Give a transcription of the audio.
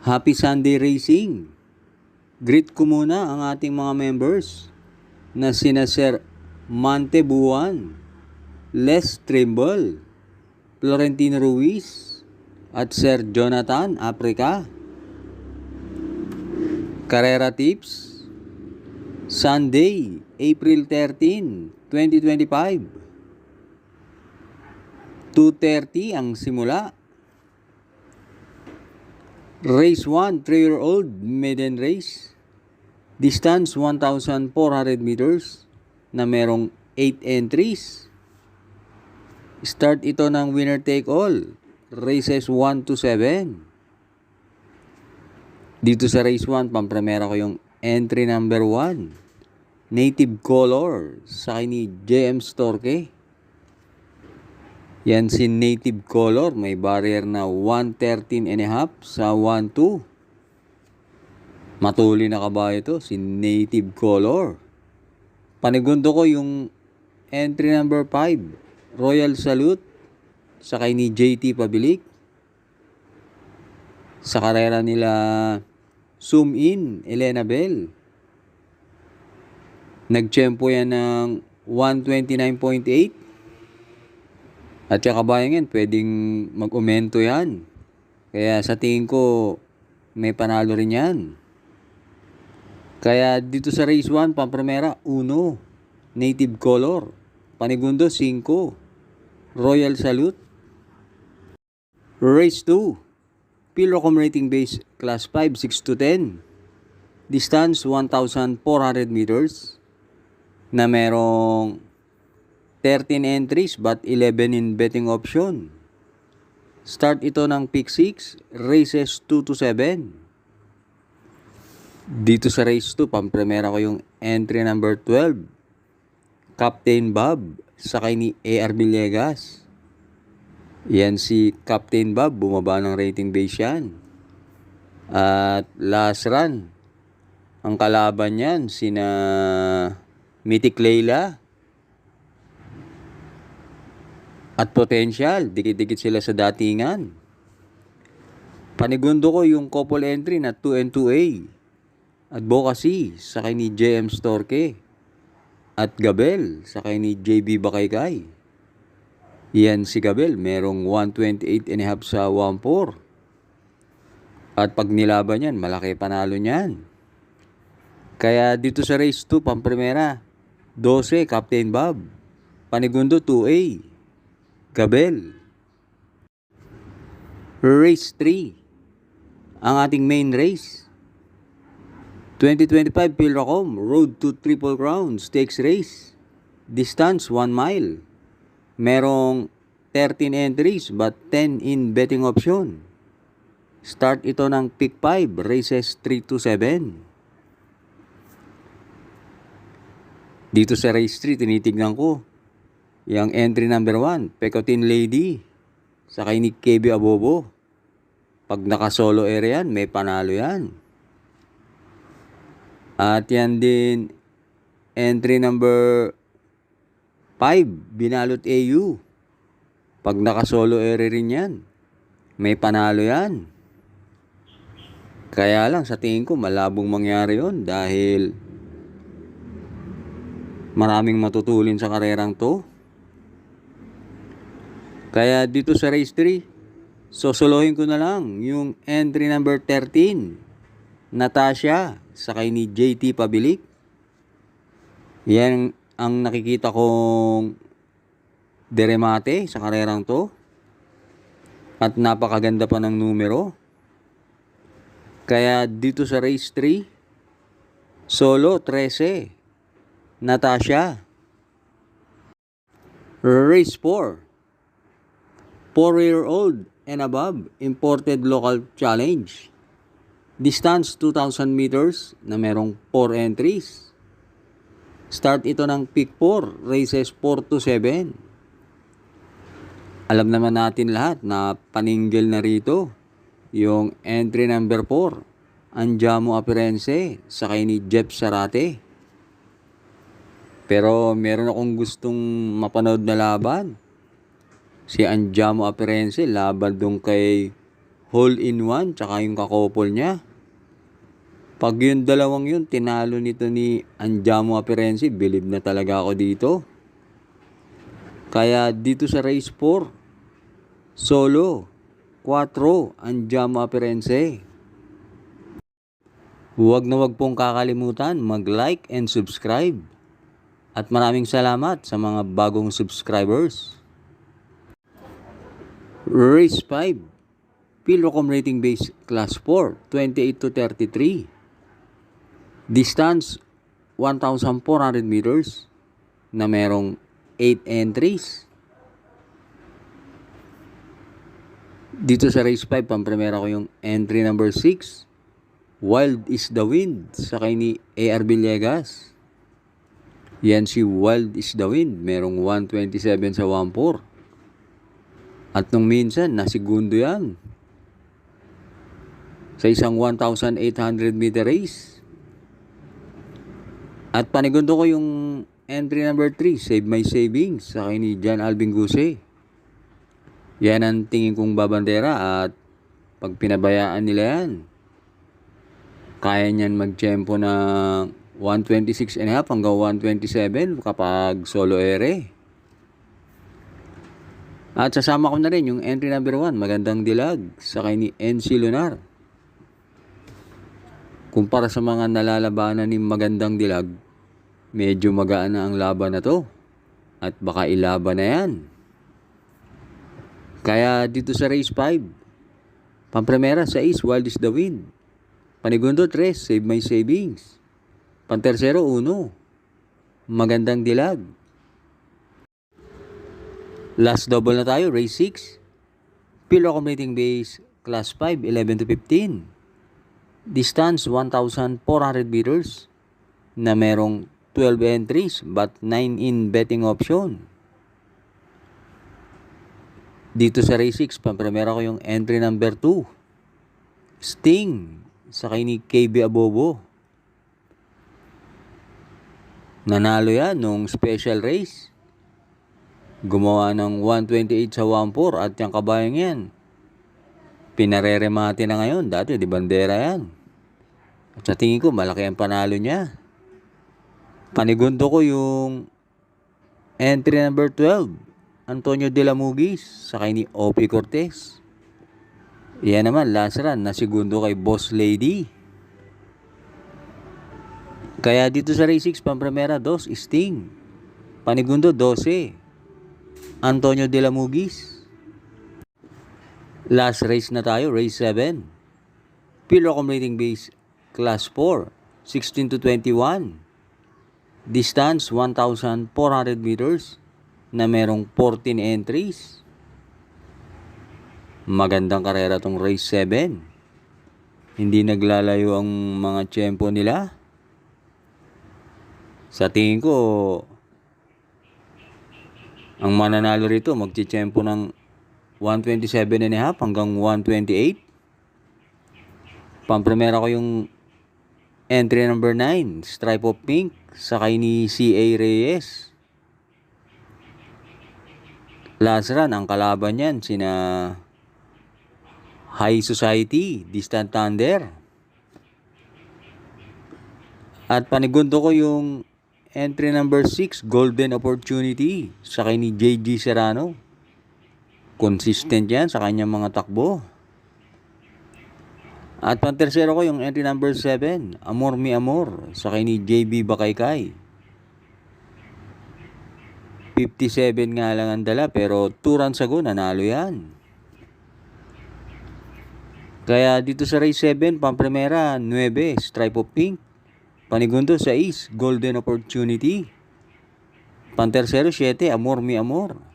Happy Sunday Racing! Greet ko muna ang ating mga members na sina Sir Mante Buwan, Les Trimble, Florentino Ruiz, at Sir Jonathan Africa. Carrera Tips, Sunday, April 13, 2025. 2:30 ang simula. Race 1, 3-year-old maiden race. Distance 1,400 meters na merong 8 entries. Start ito ng winner take all. Races 1 to 7. Dito sa race 1, pampremera ko yung entry number 1. Native Color sa ni JM Storke. Yan si Native Color, may barrier na 113.5 sa 1-2. Matuli na kabayo ito, si Native Color. Panigundo ko yung entry number 5, Royal Salute, sa ni JT Pabilik. Sa karera nila, Zoom In, Elena Bell. Nagtsempo yan ng 129.8. At saka kabayan yan, pwedeng mag-umento yan. Kaya sa tingin ko, may panalo rin yan. Kaya dito sa race 1, pampremera, 1, Native Color. Panigundo, 5, Royal Salute. Race 2, Pilrocom Rating Base Class 5, 6 to 10. Distance, 1,400 meters. Na merong 13 entries but 11 in betting option. Start ito ng pick 6, races 2 to 7. Dito sa race 2, pampremera ko yung entry number 12, Captain Bob, sakay ni AR Villegas. Yan si Captain Bob, bumaba ng rating base yan. At last run, ang kalaban yan, sina Mythic Layla at Potential, dikit-dikit sila sa datingan. Panigundo ko yung couple entry na 2 and 2A. Advocacy, sakay ni JM Storke. At Gabel, sakay ni JB Bakaykay. Yan si Gabel, merong 128.5 sa 1-4. At pag nilaban yan, malaki panalo niyan. Kaya dito sa race 2, pampremera, 12, Captain Bob. Panigundo, 2A. Gabel. Race 3, ang ating main race. 2025 Pilrocom Road to Triple Crown Stakes Race. Distance 1 mile. Merong 13 entries but 10 in betting option. Start ito ng pick 5, races 3 to 7. Dito sa race 3, tinitignan ko yung entry number 1, Pecotin Lady, sakay ni KB Abobo. Pag naka-solo area yan, may panalo yan. At yan din, entry number 5, Binalot AU. Pag naka-solo area rin yan, may panalo yan. Kaya lang, sa tingin ko, malabong mangyari yon dahil maraming matutulin sa karerang to. Kaya dito sa race 3, sosolohin ko na lang yung entry number 13, Natasha, sakay ni JT Pabilik. Yan ang nakikita kong deremate sa karerang to. At napakaganda pa ng numero. Kaya dito sa race 3, solo 13, Natasha. Race 4, 4-year-old and above, imported local challenge. Distance 2,000 meters na merong 4 entries. Start ito ng pick 4, races 4 to 7. Alam naman natin lahat na paninggil na rito yung entry number 4, Andiamo Apirense, sakay ni Jeff Sarate. Pero meron akong gustong mapanood na laban. Si Andiamo Apirense laban dun kay hole-in-one, tsaka yung kakopol niya. Pag yung dalawang yun, tinalo nito ni Andiamo Apirense, believe na talaga ako dito. Kaya dito sa race 4, solo, 4, Andiamo Apirense. Huwag na huwag pong kakalimutan mag-like and subscribe. At maraming salamat sa mga bagong subscribers. Race 5, Pilrocom Rating Base Class 4, 28 to 33. Distance, 1,400 meters na merong 8 entries. Dito sa race 5, pampremera ko yung entry number 6. Wild is the Wind, sakay ni A.R. Villegas. Yan si Wild is the Wind, merong 127 sa 1.4. At nung minsan, nasigundo yan. Sa isang 1,800 meter race. At panigundo ko yung entry number 3, Save My Savings, sakay ni John Alvin Guse. Yan ang tingin kong babandera at pag pinabayaan nila yan, kaya niyan mag-tempo na 126.5 hanggang 127 kapag solo ere. At sasama ko na rin yung entry number 1, Magandang Dilag, sakay ni NC Lunar. Kumpara sa mga nalalabanan ni Magandang Dilag, medyo magaan na ang laban na to. At baka ilaban na yan. Kaya dito sa race 5, pampremera sa East, Wild is the Wind. Panigundo 3, Save My Savings. Pantersero 1, Magandang Dilag. Last double na tayo, race 6. Pilrocom Rating Base Class 5, 11 to 15. Distance 1,400 meters na merong 12 entries but 9 in betting option. Dito sa race 6, pampremera ko yung entry number 2. Sting, sakay ni KB Abobo. Nanalo yan nung special race. Gumawa ng 128 sa 1.4 at yung kabayang yan, pinareremate na ngayon. Dati di bandera yan. At sa tingin ko, malaki ang panalo niya. Panigundo ko yung entry number 12, Antonio De La Mugis, sakay ni Opie Cortez. Yan naman, last run, nasigundo kay Boss Lady. Kaya dito sa race 6, pampremera 2, Sting. Panigundo 12, Antonio De La Mugis. Last race na tayo, race 7. Pilrocom Rating Base Class 4, 16 to 21. Distance 1,400 meters na merong 14 entries. Magandang karera tong race 7. Hindi naglalayo ang mga tiyempo nila. Sa tingin ko, ang mananalo rito magtitiyempo ng 127.5 hanggang 128. Pampremera ko yung entry number 9, Stripe of Pink, sakay ni C.A. Reyes. Last run, ang kalaban yan, sina High Society, Distant Thunder. At panigundo ko yung entry number 6, Golden Opportunity, sakay ni J.G. Serrano. Consistent yan sa kanyang mga takbo. At pantersero ko yung entry number 7, Amor Mi Amor, sakay ni JB Bakaykay. 57 nga lang ang dala pero 2 runs ago nanalo yan. Kaya dito sa race 7, pampremera 9, Stripe of Pink. Panigundo 6, Golden Opportunity. Pantersero 7, Amor Mi Amor.